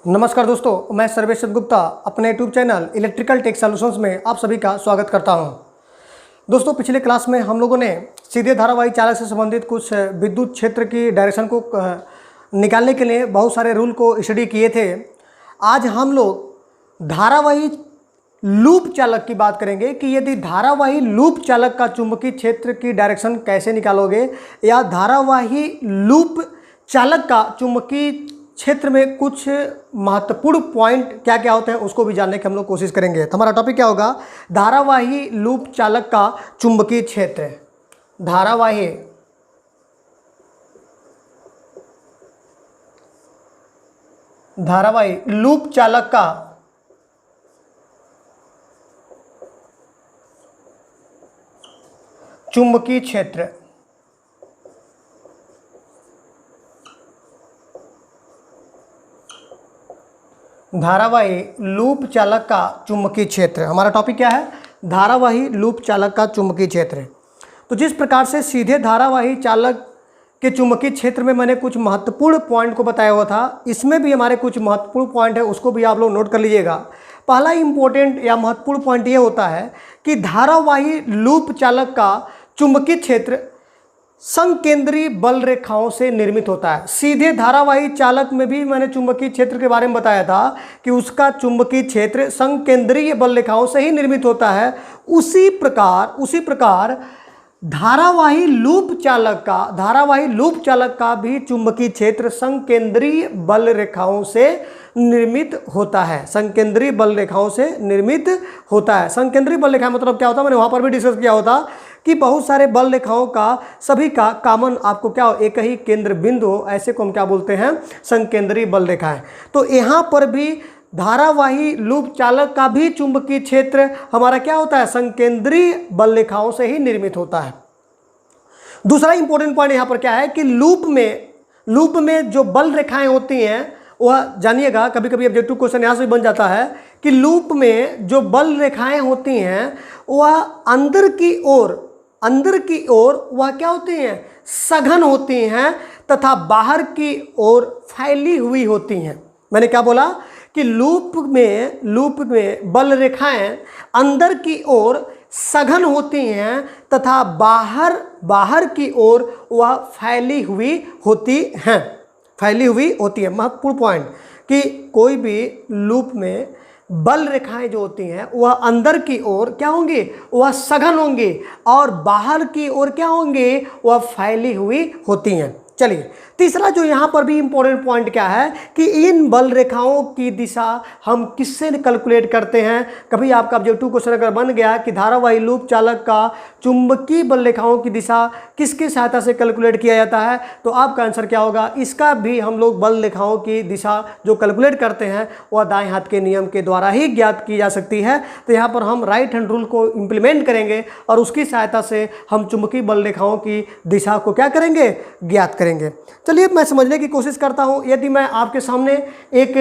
नमस्कार दोस्तों, मैं सर्वेश गुप्ता अपने YouTube channel Electrical Tech Solutions में आप सभी का स्वागत करता हूं। दोस्तों, पिछले क्लास में हम लोगों ने सीधे धारावाही चालक से संबंधित कुछ विद्युत क्षेत्र की डायरेक्शन को निकालने के लिए बहुत सारे रूल को स्टडी किए थे। आज हम लोग धारावाही लूप चालक की बात करेंगे कि यदि धारावाही लूप चालक का चुंबकीय क्षेत्र की डायरेक्शन कैसे निकालोगे, या धारावाही लूप चालक का चुंबकीय क्षेत्र में कुछ महत्वपूर्ण पॉइंट क्या क्या होते हैं उसको भी जानने की हम लोग कोशिश करेंगे। तो हमारा टॉपिक क्या होगा? धारावाही लूप चालक का चुंबकीय क्षेत्र। धारावाही लूप चालक का चुंबकीय क्षेत्र। धारावाही लूप चालक का चुंबकीय क्षेत्र। हमारा टॉपिक क्या है? धारावाही लूप चालक का चुंबकीय क्षेत्र। तो जिस प्रकार से सीधे धारावाही चालक के चुंबकीय क्षेत्र में मैंने कुछ महत्वपूर्ण पॉइंट को बताया हुआ था, इसमें भी हमारे कुछ महत्वपूर्ण पॉइंट है, उसको भी आप लोग नोट कर लीजिएगा। पहला इंपॉर्टेंट या महत्वपूर्ण पॉइंट ये होता है कि धारावाही लूप चालक का चुंबकीय क्षेत्र संकेंद्रीय बल रेखाओं से निर्मित होता है। सीधे धारावाही चालक में भी मैंने चुंबकीय क्षेत्र के बारे में बताया था कि उसका चुंबकीय क्षेत्र संकेंद्रीय बल रेखाओं से ही निर्मित होता है। उसी प्रकार धारावाही लूप चालक का भी चुंबकीय क्षेत्र संकेंद्रीय बल रेखाओं से निर्मित होता है। संकेंद्रीय बल रेखाओं से निर्मित होता है। संकेंद्रीय बल रेखा मतलब क्या होता है? मैंने वहां पर भी डिस्कस किया होता कि बहुत सारे बल रेखाओं का सभी का कॉमन आपको क्या हो, एक ही केंद्र बिंदु हो, ऐसे को हम क्या बोलते हैं? संकेंद्रीय बल रेखाएं। तो यहाँ पर भी धारावाही लूप चालक का भी चुंबकीय क्षेत्र हमारा क्या होता है? संकेंद्रीय बल रेखाओं से ही निर्मित होता है। दूसरा इंपॉर्टेंट पॉइंट यहाँ पर क्या है कि लूप में जो बल रेखाएं होती हैं वह जानिएगा, कभी कभी ऑब्जेक्टिव क्वेश्चन यहाँ से भी बन जाता है कि लूप में जो बल रेखाएं होती हैं वह अंदर की ओर वह क्या होती हैं? सघन होती हैं तथा बाहर की ओर फैली हुई होती हैं। मैंने क्या बोला कि लूप में बल रेखाएं अंदर की ओर सघन होती हैं तथा बाहर की ओर वह फैली हुई होती हैं। महत्वपूर्ण पॉइंट कि कोई भी लूप में बल रेखाएं जो होती हैं वह अंदर की ओर क्या होंगी? वह सघन होंगी, और बाहर की ओर क्या होंगी? वह फैली हुई होती हैं। चलिए, तीसरा जो यहाँ पर भी इंपॉर्टेंट पॉइंट क्या है कि इन बल रेखाओं की दिशा हम किससे कैलकुलेट करते हैं? कभी आपका ऑब्जेक्टिव क्वेश्चन अगर बन गया कि धारावाही लूप चालक का चुंबकीय बल रेखाओं की दिशा किसकी सहायता से कैलकुलेट किया जाता है, तो आपका आंसर क्या होगा? इसका भी हम लोग बल रेखाओं की दिशा जो कैलकुलेट करते हैं वह दाएं हाथ के नियम के द्वारा ही ज्ञात की जा सकती है। तो यहाँ पर हम राइट हैंड रूल को इम्प्लीमेंट करेंगे और उसकी सहायता से हम चुंबकीय बल रेखाओं की दिशा को क्या करेंगे? ज्ञात करेंगे। चलिए, मैं समझने की कोशिश करता हूं। यदि मैं आपके सामने एक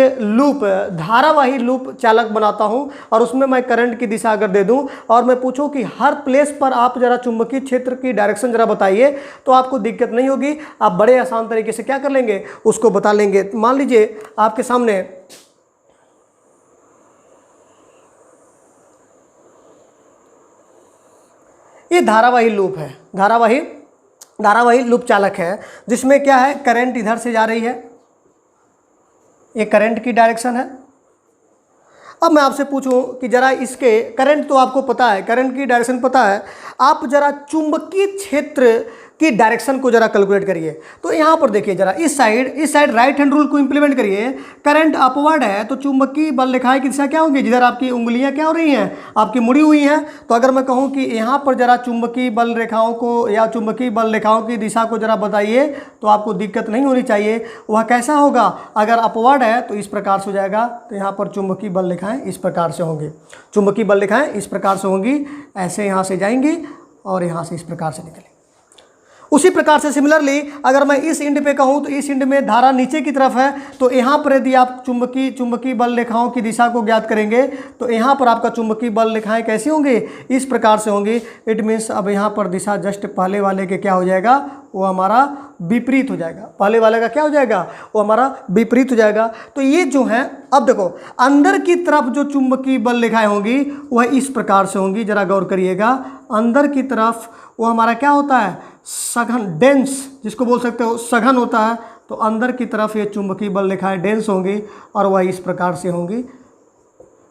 धारावाही लूप चालक बनाता हूं और उसमें मैं करंट की दिशा अगर दे दूं और मैं पूछूं कि हर प्लेस पर आप जरा चुंबकीय क्षेत्र की डायरेक्शन जरा बताइए, तो आपको दिक्कत नहीं होगी। आप बड़े आसान तरीके से क्या कर लेंगे? उसको बता लेंगे। मान लीजिए आपके सामने ये धारावाही लूप है, धारावाही लूप चालक है, जिसमें क्या है? करंट इधर से जा रही है, ये करंट की डायरेक्शन है। अब मैं आपसे पूछूं कि जरा इसके करंट तो आपको पता है, करंट की डायरेक्शन पता है, आप जरा चुंबकीय क्षेत्र की डायरेक्शन को जरा कैलकुलेट करिए। तो यहाँ पर देखिए जरा इस साइड राइट हैंड रूल को इंप्लीमेंट करिए। करंट अपवर्ड है तो चुंबकीय बल रेखाएं की दिशा क्या होंगी? जिधर आपकी उंगलियां क्या हो रही हैं? आपकी मुड़ी हुई हैं। तो अगर मैं कहूँ कि यहाँ पर जरा चुंबकीय बल रेखाओं को या चुंबकीय बल रेखाओं की दिशा को जरा बताइए, तो आपको दिक्कत नहीं होनी चाहिए। वह कैसा होगा? अगर अपवर्ड है तो इस प्रकार से हो जाएगा। तो यहाँ पर चुंबकीय बल रेखाएं इस प्रकार से होंगी, चुंबकीय बल रेखाएं इस प्रकार से होंगी, ऐसे यहाँ से जाएंगी और यहाँ से इस प्रकार से निकलेंगी। उसी प्रकार से सिमिलरली अगर मैं इस इंड पे कहूँ तो इस इंड में धारा नीचे की तरफ है, तो यहाँ पर यदि आप चुंबकीय बल रेखाओं की दिशा को ज्ञात करेंगे तो यहाँ पर आपका चुंबकीय बल रेखाएं कैसी होंगी? इस प्रकार से होंगी। इट मीन्स अब यहाँ पर दिशा जस्ट पहले वाले के क्या हो जाएगा? वो हमारा विपरीत हो जाएगा। पहले वाले का क्या हो जाएगा, वो हमारा विपरीत हो जाएगा। तो ये जो है, अब देखो अंदर की तरफ जो चुंबकीय बल रेखाएं होंगी वह इस प्रकार से होंगी, जरा गौर करिएगा। अंदर की तरफ वो हमारा क्या होता है, सघन, डेंस, जिसको बोल सकते हो सघन होता है। तो अंदर की तरफ ये चुंबकीय बल रेखाएं डेंस होंगी और वह इस प्रकार से होंगी।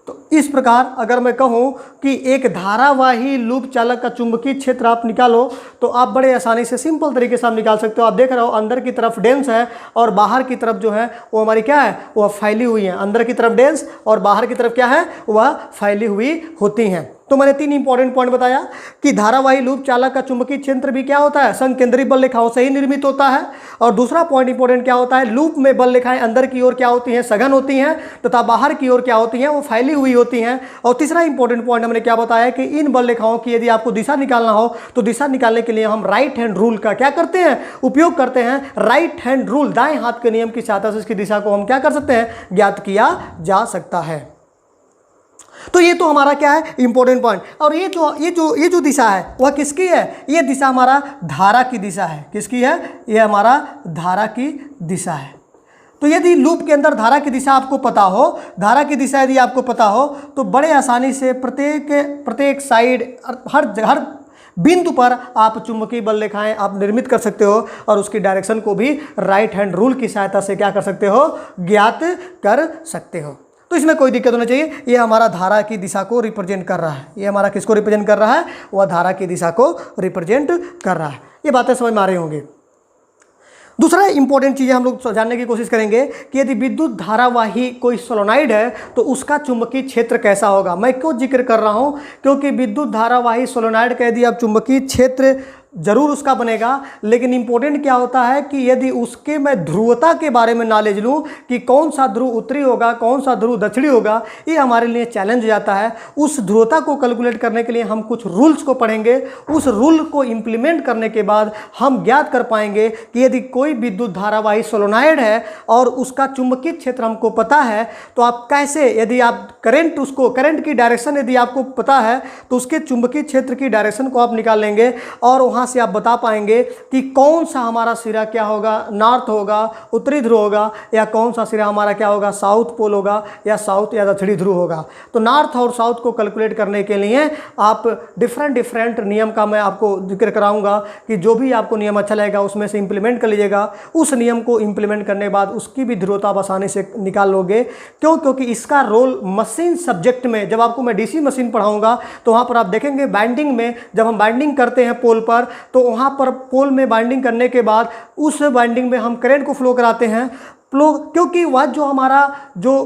तो इस प्रकार अगर मैं कहूँ कि एक धारावाही लूप चालक का चुंबकीय क्षेत्र आप निकालो तो आप बड़े आसानी से सिंपल तरीके से आप निकाल सकते हो। आप देख रहे हो अंदर की तरफ डेंस है और बाहर की तरफ जो है वो हमारी क्या है, वह फैली हुई है। अंदर की तरफ डेंस और बाहर की तरफ क्या है, वह फैली हुई होती हैं। तो मैंने 3 इंपॉर्टेंट पॉइंट बताया कि धारावाही लूप चालक का चुंबकीय क्षेत्र भी क्या होता है, संकेंद्रीय बल रेखाओं से ही निर्मित होता है। और दूसरा पॉइंट इंपॉर्टेंट क्या होता है, लूप में बल रेखाएं अंदर की ओर क्या होती हैं, सघन होती हैं, तथा बाहर की ओर क्या होती हैं, वो फैली हुई होती हैं। और तीसरा इंपॉर्टेंट पॉइंट हमने क्या बताया कि इन बल रेखाओं की यदि आपको दिशा निकालना हो तो दिशा निकालने के लिए हम राइट हैंड रूल का क्या करते हैं, उपयोग करते हैं। राइट हैंड रूल, दाएं हाथ के नियम की सहायता से इसकी दिशा को हम क्या कर सकते हैं, ज्ञात किया जा सकता है। तो ये तो हमारा क्या है, इंपॉर्टेंट पॉइंट। और ये जो दिशा है वह किसकी है, ये दिशा हमारा धारा की दिशा है। किसकी है, ये हमारा धारा की दिशा है। तो यदि लूप के अंदर धारा की दिशा आपको पता हो, धारा की दिशा यदि आपको पता हो तो बड़े आसानी से प्रत्येक साइड, हर बिंदु पर आप चुंबकीय बल रेखाएं आप निर्मित कर सकते हो और उसकी डायरेक्शन को भी राइट हैंड रूल की सहायता से क्या कर सकते हो, ज्ञात कर सकते हो। तो इसमें कोई दिक्कत होना चाहिए। ये हमारा धारा की दिशा को रिप्रेजेंट कर रहा है। ये हमारा किसको रिप्रेजेंट कर रहा है, वह धारा की दिशा को रिप्रेजेंट कर रहा है। ये बातें समझ में आ रही होंगी। दूसरा इंपॉर्टेंट चीज़ हम लोग जानने की कोशिश करेंगे कि यदि विद्युत धारावाही कोई सोलोनाइड है तो उसका चुंबकीय क्षेत्र कैसा होगा। मैं क्यों जिक्र कर रहा हूँ, क्योंकि विद्युत धारावाही सोलोनाइड का यदि आप चुंबकीय क्षेत्र जरूर उसका बनेगा, लेकिन इंपॉर्टेंट क्या होता है कि यदि उसके मैं ध्रुवता के बारे में नॉलेज लूँ कि कौन सा ध्रुव उत्तरी होगा, कौन सा ध्रुव दक्षिणी होगा, ये हमारे लिए चैलेंज हो जाता है। उस ध्रुवता को कैलकुलेट करने के लिए हम कुछ रूल्स को पढ़ेंगे। उस रूल को इम्प्लीमेंट करने के बाद हम ज्ञात कर पाएंगे कि यदि कोई विद्युत धारावाही सोलोनाइड है और उसका चुंबकीय क्षेत्र हमको पता है तो आप कैसे, यदि आप करंट की डायरेक्शन यदि आपको पता है तो उसके चुंबकीय क्षेत्र की डायरेक्शन को आप निकाल लेंगे और वहाँ से आप बता पाएंगे कि कौन सा हमारा सिरा क्या होगा, नॉर्थ होगा, उत्तरी ध्रुव होगा, या कौन सा सिरा हमारा क्या होगा, साउथ पोल होगा, या साउथ या दक्षिणी ध्रुव होगा। तो नॉर्थ और साउथ को कैलकुलेट करने के लिए आप डिफरेंट नियम का मैं आपको जिक्र कराऊंगा कि जो भी आपको नियम अच्छा लगेगा उसमें से इंप्लीमेंट कर लीजिएगा। उस नियम को इंप्लीमेंट करने के बाद उसकी भी ध्रुवता आप आसानी से निकाल लोगे। क्यों, क्योंकि इसका रोल मशीन सब्जेक्ट में, जब आपको मैं डीसी मशीन पढ़ाऊंगा तो वहाँ पर आप देखेंगे बाइंडिंग में, जब हम बाइंडिंग करते हैं पोल पर तो वहाँ पर पोल में बाइंडिंग करने के बाद उस बाइंडिंग में हम करंट को फ्लो कराते हैं। क्योंकि वह जो हमारा जो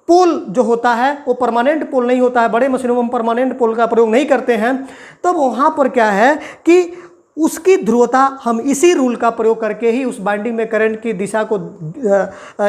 पोल जो होता है वो परमानेंट पोल नहीं होता है। बड़े मशीनों में हम परमानेंट पोल का प्रयोग नहीं करते हैं। तब वहाँ पर क्या है कि उसकी ध्रुवता हम इसी रूल का प्रयोग करके ही उस बाइंडिंग में करंट की दिशा को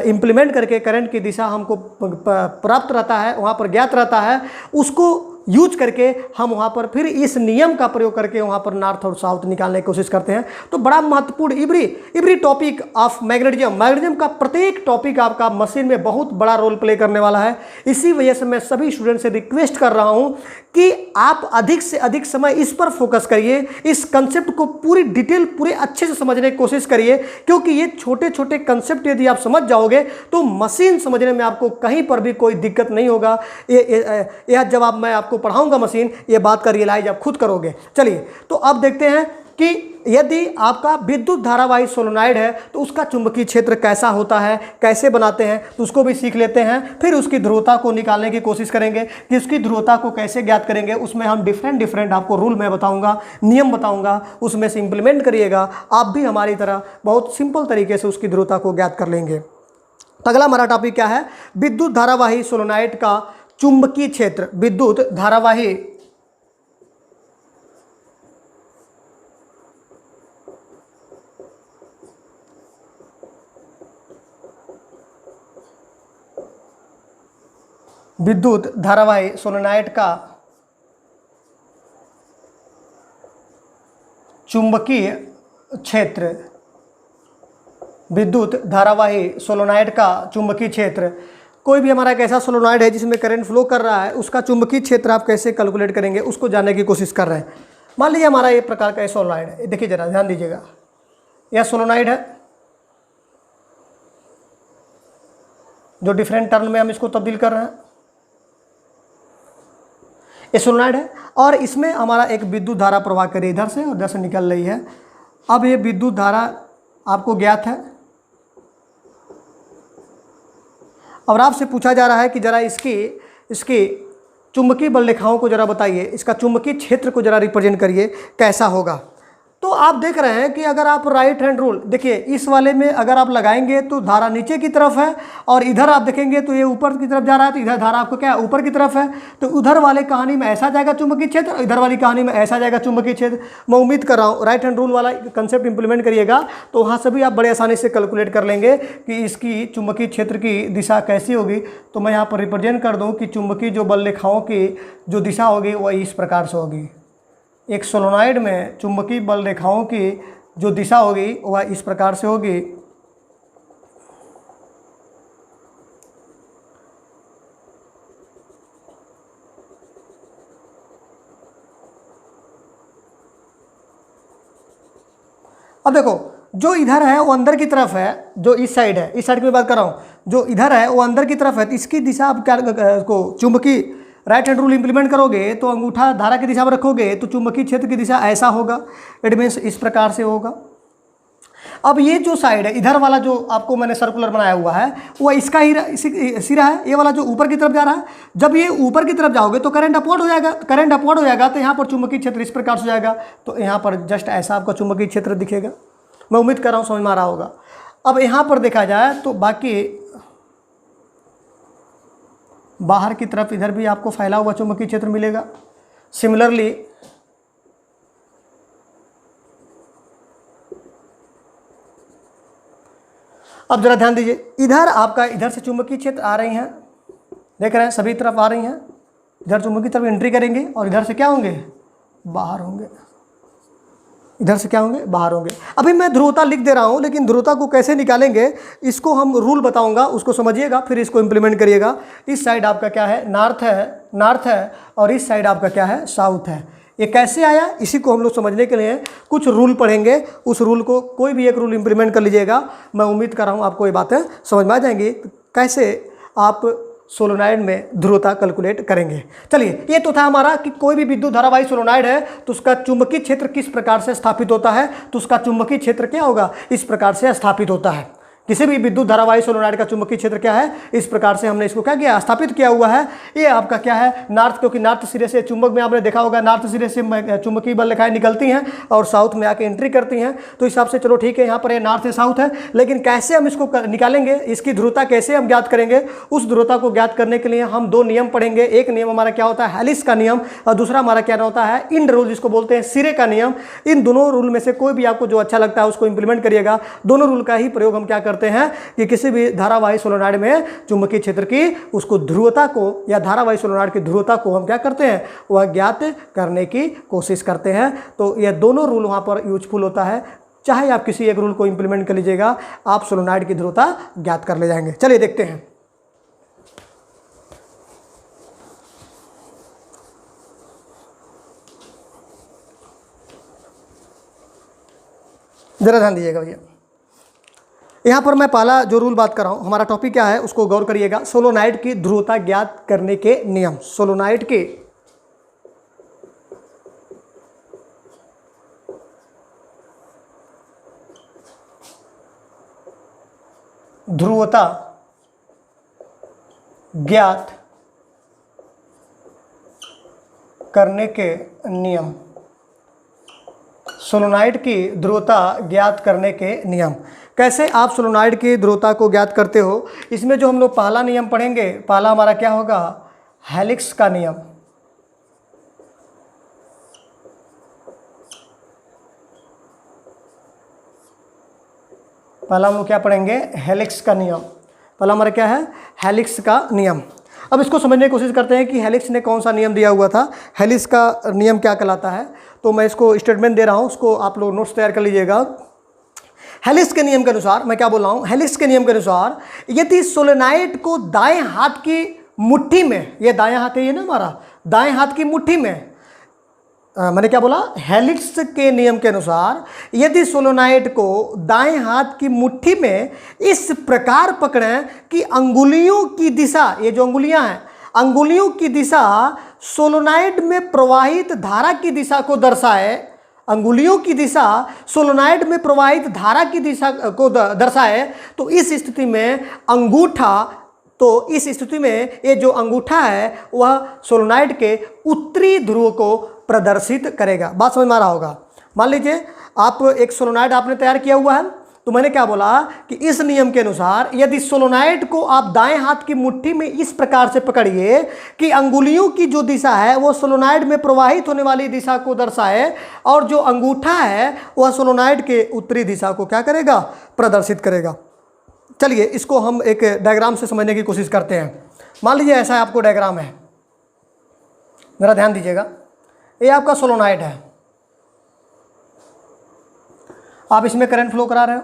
इम्प्लीमेंट करके करंट की दिशा हमको प्राप्त रहता है, वहाँ पर ज्ञात रहता है। उसको यूज करके हम वहाँ पर फिर इस नियम का प्रयोग करके वहाँ पर नॉर्थ और साउथ निकालने की कोशिश करते हैं। तो बड़ा महत्वपूर्ण इवरी टॉपिक ऑफ मैग्नेटिज्म का प्रत्येक टॉपिक आपका मशीन में बहुत बड़ा रोल प्ले करने वाला है। इसी वजह से मैं सभी स्टूडेंट से रिक्वेस्ट कर रहा हूँ कि आप अधिक से अधिक समय इस पर फोकस करिए, इस कंसेप्ट को पूरी डिटेल पूरे अच्छे से समझने की कोशिश करिए। क्योंकि ये छोटे छोटे कंसेप्ट यदि आप समझ जाओगे तो मशीन समझने में आपको कहीं पर भी कोई दिक्कत नहीं होगा। यह जब आप मैं आपको पढ़ाऊंगा मशीन, ये बात का रियलाइज आप खुद करोगे। चलिए तो अब देखते हैं कि यदि आपका विद्युत धारावाही सोलोनाइड है तो उसका चुंबकीय क्षेत्र कैसा होता है, कैसे बनाते हैं, तो उसको भी सीख लेते हैं। फिर उसकी ध्रुवता को निकालने की कोशिश करेंगे कि उसकी ध्रुवता को कैसे ज्ञात करेंगे। उसमें हम डिफरेंट आपको रूल मैं बताऊंगा, नियम बताऊंगा, उसमें से इंप्लीमेंट करिएगा। आप भी हमारी तरह बहुत सिंपल तरीके से उसकी ध्रुवता को ज्ञात कर लेंगे। तो अगला हमारा टॉपिक क्या है, विद्युत धारावाही सोलोनाइड का चुंबकीय क्षेत्र। विद्युत धारावाही सोलोनाइड का चुंबकीय क्षेत्र। विद्युत धारावाही सोलोनाइड का चुंबकीय क्षेत्र। कोई भी हमारा एक ऐसा सोलोनाइड है जिसमें करंट फ्लो कर रहा है, उसका चुंबकीय क्षेत्र आप कैसे कैलकुलेट करेंगे उसको जानने की कोशिश कर रहे हैं। मान लीजिए हमारा ये प्रकार का सोलोनाइड है, देखिए जरा ध्यान दीजिएगा। यह सोलोनाइड है, जो डिफरेंट टर्न में हम इसको तब्दील कर रहे हैं, ये सोलोनाइड है। और इसमें हमारा एक विद्युत धारा प्रवाह कर रही है इधर से और इधर से निकल रही है। अब ये विद्युत धारा आपको ज्ञात है और आपसे पूछा जा रहा है कि जरा इसकी चुंबकीय बल रेखाओं को जरा बताइए, इसका चुंबकीय क्षेत्र को जरा रिप्रेजेंट करिए, कैसा होगा। तो आप देख रहे हैं कि अगर आप राइट हैंड रूल देखिए, इस वाले में अगर आप लगाएंगे तो धारा नीचे की तरफ है और इधर आप देखेंगे तो ये ऊपर की तरफ जा रहा है, तो इधर धारा आपको क्या है, ऊपर की तरफ है। तो उधर वाले कहानी में ऐसा जाएगा चुंबकीय क्षेत्र, इधर वाली कहानी में ऐसा जाएगा चुंबकीय क्षेत्र। मैं उम्मीद कर रहा हूँ राइट हैंड रूल वाला कंसेप्ट इंप्लीमेंट करिएगा तो वहाँ सभी आप बड़े आसानी से कैलकुलेट कर लेंगे कि इसकी चुंबकीय क्षेत्र की दिशा कैसी होगी। तो मैं यहाँ पर रिप्रेजेंट कर दूँ कि चुंबकीय जो बल रेखाओं की जो दिशा होगी वह इस प्रकार से होगी। एक सोलोनाइड में चुंबकीय बल रेखाओं की जो दिशा होगी वह इस प्रकार से होगी। अब देखो, जो इधर है वो अंदर की तरफ है, जो इस साइड है, इस साइड की मैं बात कर रहा हूँ, जो इधर है वो अंदर की तरफ है। तो इसकी दिशा आप क्या को चुंबकीय राइट हैंड रूल इंप्लीमेंट करोगे तो अंगूठा धारा की दिशा में रखोगे तो चुंबकीय क्षेत्र की दिशा ऐसा होगा, इट मीन्स इस प्रकार से होगा। अब ये जो साइड है, इधर वाला जो आपको मैंने सर्कुलर बनाया हुआ है वो इसका ही सिरा है, ये वाला जो ऊपर की तरफ जा रहा है। जब ये ऊपर की तरफ जाओगे तो करंट अपवर्ड हो जाएगा, करंट अपवर्ड हो जाएगा तो यहाँ पर चुंबकीय क्षेत्र इस प्रकार से हो जाएगा। तो यहाँ पर जस्ट ऐसा आपका चुंबकीय क्षेत्र दिखेगा। मैं उम्मीद कर रहा हूँ समझ में आ रहा होगा। अब यहाँ पर देखा जाए तो बाकी बाहर की तरफ इधर भी आपको फैला हुआ चुंबकीय क्षेत्र मिलेगा। सिमिलरली अब जरा ध्यान दीजिए, इधर आपका इधर से चुंबकीय क्षेत्र आ रही हैं, देख रहे हैं सभी तरफ आ रही हैं। इधर चुंबकीय तरफ एंट्री करेंगे और इधर से क्या होंगे, बाहर होंगे। इधर से क्या होंगे, बाहर होंगे। अभी मैं ध्रुवता लिख दे रहा हूँ, लेकिन ध्रुवता को कैसे निकालेंगे इसको हम रूल बताऊंगा, उसको समझिएगा फिर इसको इंप्लीमेंट करिएगा। इस साइड आपका क्या है, नॉर्थ है और इस साइड आपका क्या है, साउथ है। ये कैसे आया, इसी को हम लोग समझने के लिए कुछ रूल पढ़ेंगे। उस रूल को कोई भी एक रूल इंप्लीमेंट कर लीजिएगा। मैं उम्मीद कर रहा हूँ आपको ये बातें समझ में आ जाएंगी, कैसे आप सोलोनाइड में ध्रुवता कैलकुलेट करेंगे। चलिए, ये तो था हमारा कि कोई भी विद्युत धारावाही सोलोनाइड है तो उसका चुंबकीय क्षेत्र किस प्रकार से स्थापित होता है। तो उसका चुंबकीय क्षेत्र क्या होगा, इस प्रकार से स्थापित होता है। किसी भी विद्युत धारावाही सोलोनाइड का चुंबकीय क्षेत्र क्या है, इस प्रकार से हमने इसको क्या किया, स्थापित किया हुआ है। ये आपका क्या है, नॉर्थ, क्योंकि नॉर्थ सिरे से चुंबक में आपने देखा होगा नॉर्थ सिरे से चुंबकीय बल रेखाएं निकलती हैं और साउथ में आके एंट्री करती हैं। तो इस हिसाब से चलो ठीक है, यहाँ पर ये नॉर्थ है, साउथ है। लेकिन कैसे हम इसको निकालेंगे, इसकी ध्रुवता कैसे हम ज्ञात करेंगे, उस ध्रुवता को ज्ञात करने के लिए हम दो नियम पढ़ेंगे। एक नियम हमारा क्या होता है, हेलिक्स का नियम, और दूसरा हमारा क्या होता है, इंड रूल, जिसको बोलते हैं सिरे का नियम। इन दोनों रूल में से कोई भी आपको जो अच्छा लगता है उसको इंप्लीमेंट करिएगा। दोनों रूल का ही प्रयोग हम क्या करते हैं कि किसी भी धारावाही सोलोनाइड में चुंबकीय क्षेत्र की उसको ध्रुवता को या धारावाही सोलोनाइड की ध्रुवता को हम क्या करते हैं, वह ज्ञात करने की कोशिश करते हैं। तो यह दोनों रूल वहाँ पर यूजफुल होता है। चाहे आप किसी एक रूल को इंप्लीमेंट कर लीजिएगा, आप सोलोनाइड की ध्रुवता ज्ञात कर ले जाएंगे। चलिए देखते हैं। जरा ध्यान दीजिएगा भैया, यहाँ पर मैं पहला जो रूल बात कर रहा हूँ, हमारा टॉपिक क्या है उसको गौर करिएगा। सोलोनाइड की ध्रुवता ज्ञात करने के नियम। सोलोनाइड के ध्रुवता ज्ञात करने के नियम। सोलोनाइड की ध्रुवता ज्ञात करने के नियम। कैसे आप सोलोनाइड की ध्रुवता को ज्ञात करते हो, इसमें जो हम लोग पहला नियम पढ़ेंगे, पहला हमारा क्या होगा, हेलिक्स का नियम। पहला हम लोग क्या पढ़ेंगे, हेलिक्स का नियम। पहला हमारा क्या है, हेलिक्स का नियम। अब इसको समझने की कोशिश करते हैं कि हेलिक्स ने कौन सा नियम दिया हुआ था, हेलिक्स का नियम क्या कहलाता है। तो मैं इसको स्टेटमेंट दे रहा हूँ, उसको आप लोग नोट्स तैयार कर लीजिएगा। हेलिक्स के नियम के अनुसार, मैं क्या बोल रहा हूँ, हेलिक्स के नियम के अनुसार यदि सोलेनाइड को दाएं हाथ की मुट्ठी में, ये दाएं हाथ है ये ना हमारा, दाएं हाथ की मुट्ठी में मैंने क्या बोला, हेलिक्स के नियम के अनुसार यदि सोलोनाइड को दाएं हाथ की मुट्ठी में इस प्रकार पकड़ें कि अंगुलियों की दिशा, ये जो अंगुलियां हैं, अंगुलियों की दिशा सोलोनाइड में प्रवाहित धारा की दिशा को दर्शाए, अंगुलियों की दिशा सोलोनाइड में प्रवाहित धारा की दिशा को दर्शाए, तो इस स्थिति में अंगूठा, तो इस स्थिति में ये जो अंगूठा है वह सोलोनाइड के उत्तरी ध्रुव को प्रदर्शित करेगा। बात समझ में आ रहा होगा। मान लीजिए आप एक सोलोनाइड आपने तैयार किया हुआ है, तो मैंने क्या बोला कि इस नियम के अनुसार यदि सोलोनाइड को आप दाएं हाथ की मुट्ठी में इस प्रकार से पकड़िए कि अंगुलियों की जो दिशा है वो सोलोनाइड में प्रवाहित होने वाली दिशा को दर्शाए, और जो अंगूठा है वह सोलोनाइड के उत्तरी दिशा को क्या करेगा, प्रदर्शित करेगा। चलिए इसको हम एक डायग्राम से समझने की कोशिश करते हैं। मान लीजिए ऐसा आपको डायग्राम है, मेरा ध्यान दीजिएगा, ये आपका सोलोनाइड है, आप इसमें करंट फ्लो करा रहे हो,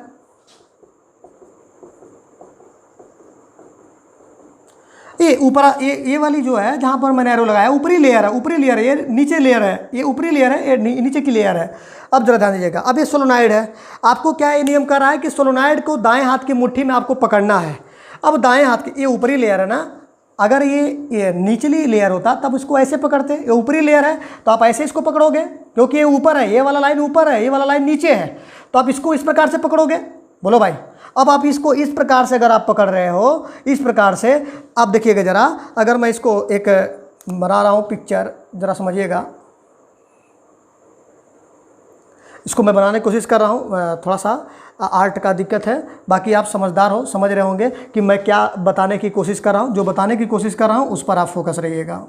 ये ऊपर ये वाली जो है जहां पर मैंने एरो लगाया ऊपरी लेयर है, ऊपरी लेयर है, ये नीचे लेयर है, ये ऊपरी लेयर है, ये नीचे की लेयर है। अब जरा ध्यान दीजिएगा, अब ये सोलोनाइड है, आपको क्या ये नियम कर रहा है कि सोलोनाइड को दाएं हाथ की मुट्ठी में आपको पकड़ना है। अब दाएं हाथ की, ये ऊपरी लेयर है ना, अगर ये निचली लेयर होता तब इसको ऐसे पकड़ते, ये ऊपरी लेयर है तो आप ऐसे इसको पकड़ोगे, क्योंकि ये ऊपर है, ये वाला लाइन ऊपर है, ये वाला लाइन नीचे है, तो आप इसको इस प्रकार से पकड़ोगे। बोलो भाई, अब आप इसको इस प्रकार से अगर आप पकड़ रहे हो, इस प्रकार से आप देखिएगा जरा, अगर मैं इसको एक बना रहा हूँ पिक्चर, जरा समझिएगा, इसको मैं बनाने की कोशिश कर रहा हूँ, थोड़ा सा आर्ट का दिक्कत है, बाकी आप समझदार हो, समझ रहे होंगे कि मैं क्या बताने की कोशिश कर रहा हूँ। जो बताने की कोशिश कर रहा हूँ उस पर आप फोकस रहिएगा।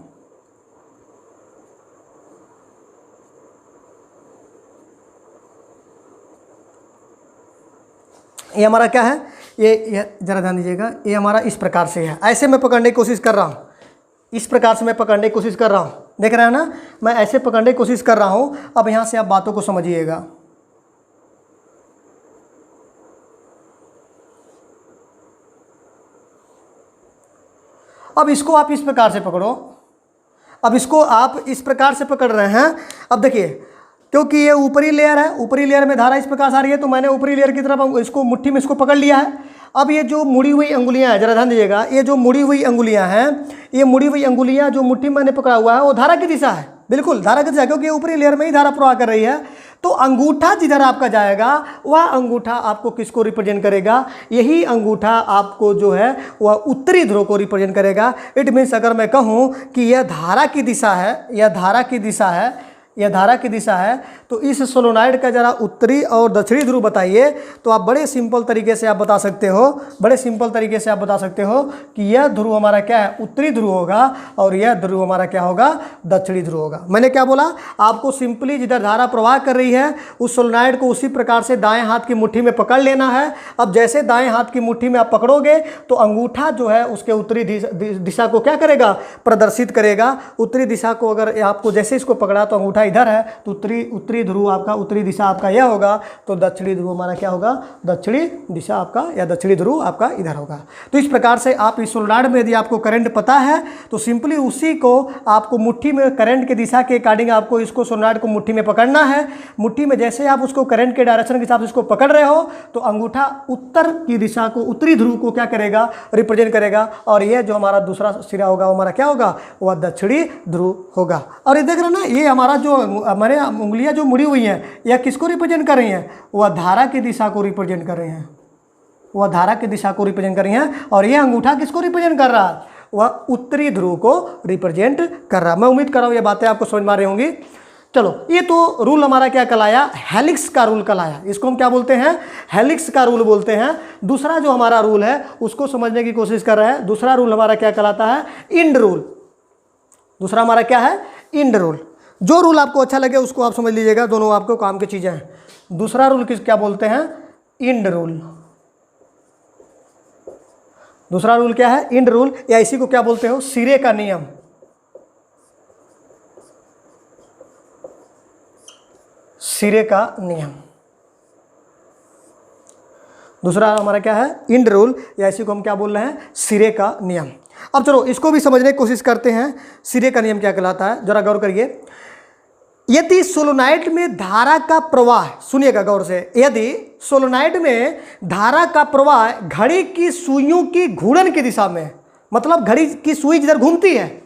ये हमारा क्या है, ये जरा ध्यान दीजिएगा, ये हमारा इस प्रकार से है, ऐसे मैं पकड़ने की कोशिश कर रहा हूँ, इस प्रकार से मैं पकड़ने की कोशिश कर रहा हूँ, देख रहे हैं ना, मैं ऐसे पकड़ने की कोशिश कर रहा हूँ। अब यहाँ से आप बातों को समझिएगा। अब इसको आप इस प्रकार से पकड़ो, अब इसको आप इस प्रकार से पकड़ रहे हैं। अब देखिए, क्योंकि ये ऊपरी लेयर है, ऊपरी लेयर में धारा इस प्रकार से आ रही है, तो मैंने ऊपरी लेयर की तरफ इसको मुट्ठी में इसको पकड़ लिया है। अब ये जो मुड़ी हुई अंगुलियां हैं, जरा ध्यान दीजिएगा, ये जो मुड़ी हुई अंगुलियां हैं, ये मुड़ी हुई अंगुलियां जो मुट्ठी में मैंने पकड़ा हुआ है वो धारा की दिशा है, बिल्कुल धारा की दिशा, क्योंकि ये ऊपरी लेयर में ही धारा प्रवाह कर रही है। तो अंगूठा जिधर आपका जाएगा वह अंगूठा आपको किसको रिप्रेजेंट करेगा, यही अंगूठा आपको जो है वह उत्तरी ध्रुव को रिप्रेजेंट करेगा। इट मीन्स अगर मैं कहूँ कि यह धारा की दिशा है, यह धारा की दिशा है, यह धारा की दिशा है, तो इस सोलोनाइड का जरा उत्तरी और दक्षिणी ध्रुव बताइए। तो आप बड़े सिंपल तरीके से आप बता सकते हो, बड़े सिंपल तरीके से आप बता सकते हो कि यह ध्रुव हमारा क्या है, उत्तरी ध्रुव होगा, और यह ध्रुव हमारा क्या होगा, दक्षिणी ध्रुव होगा। मैंने क्या बोला, आपको सिंपली जिधर धारा प्रवाह कर रही है उस सोलोनाइड को उसी प्रकार से दाएं हाथ की मुट्ठी में पकड़ लेना है। अब जैसे दाएं हाथ की मुट्ठी में आप पकड़ोगे तो अंगूठा जो है उसके उत्तरी दिशा को क्या करेगा, प्रदर्शित करेगा। उत्तरी दिशा को अगर आपको जैसे इसको पकड़ा तो अंगूठा इधर है, तो उत्तरी ध्रुव आपका, उत्तरी दिशा आपका यह होगा, तो दक्षिणी ध्रुव हमारा क्या होगा, दक्षिणी दिशा आपका या दक्षिणी ध्रुव आपका इधर होगा। तो इस प्रकार से आप इस सोलोनाइड में यदि आपको करंट पता है तो सिंपली उसी को आपको मुट्ठी में करंट के दिशा के अकॉर्डिंग आपको इसको सोलोनाइड को मुट्ठी में पकड़ना है। मुट्ठी में जैसे आप उसको करंट के डायरेक्शन के हिसाब से इसको पकड़ रहे हो तो अंगूठा उत्तर की दिशा को, उत्तरी ध्रुव को क्या करेगा, रिप्रेजेंट करेगा, और यह जो हमारा दूसरा सिरा होगा वो हमारा क्या होगा, वह दक्षिणी ध्रुव होगा। और ये देख रहे ना, ये हमारा जो हमारे उंगलियां जो मुड़ी हुई हैं यह किसको रिप्रेजेंट कर रही हैं, वह धारा की दिशा को रिप्रेजेंट कर रही हैं, वह धारा की दिशा को रिप्रेजेंट कर रही हैं। और यह अंगूठा किसको रिप्रेजेंट कर रहा है, वह उत्तरी ध्रुव को रिप्रेजेंट कर रहा है। मैं उम्मीद कर रहा हूँ ये बातें आपको समझ में आ रही होंगी। चलो, ये तो रूल हमारा क्या कहलाया, हेलिक्स का रूल कहलाया। इसको हम क्या बोलते हैं, हेलिक्स का रूल बोलते हैं। दूसरा जो हमारा रूल है उसको समझने की कोशिश कर रहे हैं। दूसरा रूल हमारा क्या कहलाता है, इंड रूल। दूसरा हमारा क्या है, इंड रूल। जो रूल आपको अच्छा लगे उसको आप समझ लीजिएगा, दोनों आपको काम की चीज़ें हैं। दूसरा रूल क्या बोलते हैं, इंड रूल। दूसरा रूल क्या है, इंड रूल, या इसी को क्या बोलते हो, सिरे का नियम। सिरे का नियम दूसरा हमारा क्या है, इंड रूल, या इसी को हम क्या बोल रहे हैं, सिरे का नियम। अब चलो इसको भी समझने की कोशिश करते हैं, सिरे का नियम क्या कहलाता है। जरा गौर करिए, यदि सोलोनाइड में धारा का प्रवाह, सुनिएगा गौर से, यदि सोलोनाइड में धारा का प्रवाह घड़ी की सुइयों की घूर्णन की दिशा में, मतलब घड़ी की सुई जिधर घूमती है,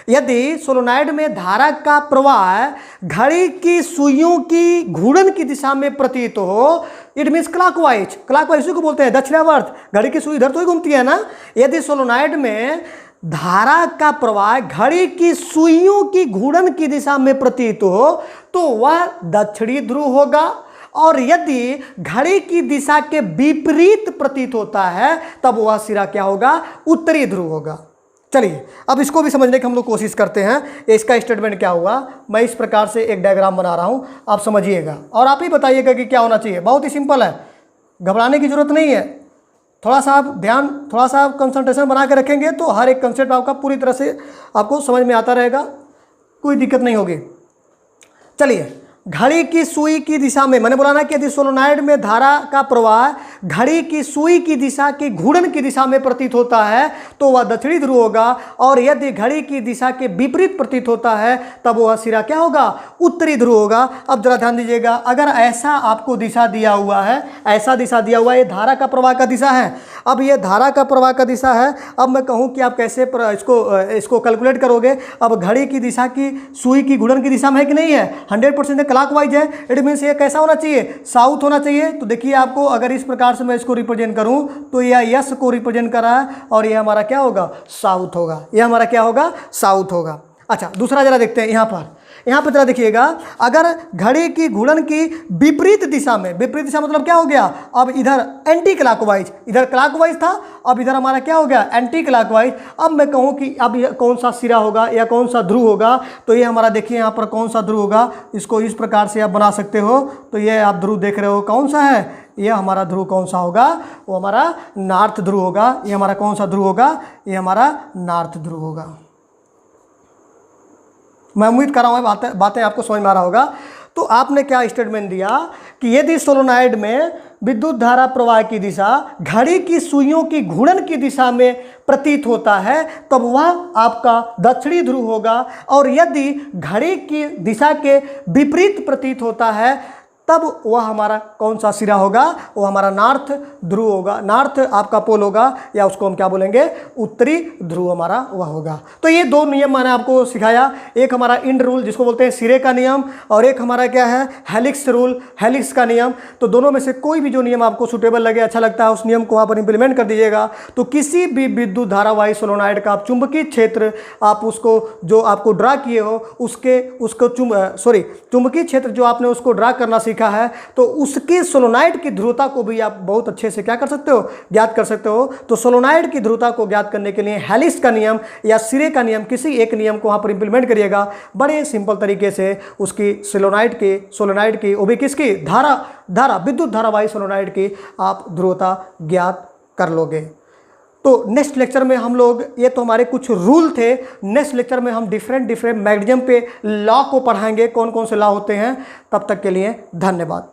यदि सोलोनाइड में धारा का प्रवाह घड़ी की सुइयों की घूर्णन की दिशा में प्रतीत हो, इट मीन्स क्लॉकवाइज, क्लॉकवाइज को बोलते हैं दक्षिणावर्त, घड़ी की सुई इधर तो ही घूमती है ना। यदि सोलोनाइड में धारा का प्रवाह घड़ी की सुइयों की घूर्णन की दिशा में प्रतीत हो तो वह दक्षिणी ध्रुव होगा, और यदि घड़ी की दिशा के विपरीत प्रतीत होता है तब वह सिरा क्या होगा, उत्तरी ध्रुव होगा। चलिए अब इसको भी समझने की हम लोग कोशिश करते हैं। इसका स्टेटमेंट क्या हुआ, मैं इस प्रकार से एक डायग्राम बना रहा हूं, आप समझिएगा और आप ही बताइएगा कि क्या होना चाहिए। बहुत ही सिंपल है, घबराने की जरूरत नहीं है। थोड़ा सा आप ध्यान, थोड़ा सा आप कंसंट्रेशन बना के रखेंगे तो हर एक कंसेप्ट आपका पूरी तरह से आपको समझ में आता रहेगा, कोई दिक्कत नहीं होगी। चलिए, घड़ी की सुई की दिशा में, मैंने बोला ना कि यदि सोलोनाइड में धारा का प्रवाह घड़ी की सुई की दिशा की घूर्णन की दिशा में प्रतीत होता है तो वह दक्षिणी ध्रुव होगा, और यदि घड़ी की दिशा के विपरीत प्रतीत होता है तब वह सिरा क्या होगा, उत्तरी ध्रुव होगा। अब जरा ध्यान दीजिएगा, अगर ऐसा आपको दिशा दिया हुआ है, ऐसा दिशा दिया हुआ है, ये धारा का प्रवाह का दिशा है। अब ये धारा का प्रवाह का दिशा है, अब मैं कहूँ कि आप कैसे इसको कैलकुलेट करोगे। अब घड़ी की दिशा की सुई की घूर्णन की दिशा में है कि नहीं है, 100% क्लॉकवाइज है, इट मीन्स ये कैसा होना चाहिए, साउथ होना चाहिए। तो देखिए आपको अगर इस प्रकार से मैं इसको रिप्रेजेंट करूं तो यह यस को रिप्रेजेंट कर रहा है और ये हमारा क्या होगा, साउथ होगा, ये हमारा क्या होगा, साउथ होगा। अच्छा, दूसरा जरा देखते हैं यहाँ पर जरा देखिएगा, अगर घड़ी की घूर्णन की विपरीत दिशा में, विपरीत दिशा मतलब क्या हो गया, अब इधर एंटी क्लॉकवाइज, इधर क्लॉकवाइज था, अब इधर हमारा क्या हो गया, एंटी क्लॉकवाइज। अब मैं कहूँ कि अब ये कौन सा सिरा होगा या कौन सा ध्रुव होगा, तो ये हमारा देखिए यहाँ पर कौन सा ध्रुव होगा, इसको इस प्रकार से आप बना सकते हो। तो ये आप ध्रुव देख रहे हो कौन सा है, ये हमारा ध्रुव कौन सा होगा, वो हमारा नॉर्थ ध्रुव होगा। ये हमारा कौन सा ध्रुव होगा, ये हमारा नॉर्थ ध्रुव होगा। मैं उम्मीद कर रहा हूँ बातें आपको समझ में आ रहा होगा। तो आपने क्या स्टेटमेंट दिया कि यदि सोलोनाइड में विद्युत धारा प्रवाह की दिशा घड़ी की सुइयों की घूर्णन की दिशा में प्रतीत होता है तब वह आपका दक्षिणी ध्रुव होगा, और यदि घड़ी की दिशा के विपरीत प्रतीत होता है तब वह हमारा कौन सा सिरा होगा, वो हमारा नॉर्थ ध्रुव होगा, नॉर्थ आपका पोल होगा, या उसको हम क्या बोलेंगे, उत्तरी ध्रुव हमारा वह होगा। तो ये दो नियम मैंने आपको सिखाया, एक हमारा इंड रूल जिसको बोलते हैं सिरे का नियम, और एक हमारा क्या है, हेलिक्स रूल, हेलिक्स का नियम। तो दोनों में से कोई भी जो नियम आपको सुटेबल लगे, अच्छा लगता है, उस नियम को वहाँ पर इंप्लीमेंट कर दीजिएगा। तो किसी भी विद्युत धारावाही सोलोनाइड का आप चुंबकीय क्षेत्र आप उसको जो आपको ड्रा किए हो उसको चुंबकीय क्षेत्र जो आपने उसको ड्रा करना सीखा है, तो उसके सोलोनाइड की ध्रुवता को भी आप बहुत अच्छे से क्या कर सकते हो, ज्ञात कर सकते हो। तो सोलोनाइड की ध्रुवता को ज्ञात करने के लिए हेलिक्स का नियम या सिरे का नियम, किसी एक नियम को वहां पर इंप्लीमेंट करिएगा बड़े सिंपल तरीके से। उसकी सोलोनाइड की वो भी किसकी, धारा विद्युत धारावाही सोलोनाइड की आप ध्रुवता ज्ञात कर लोगे। तो नेक्स्ट लेक्चर में हम लोग, ये तो हमारे कुछ रूल थे, नेक्स्ट लेक्चर में हम डिफरेंट मैग्नेटिज्म पे लॉ को पढ़ाएंगे, कौन कौन से लॉ होते हैं। तब तक के लिए धन्यवाद।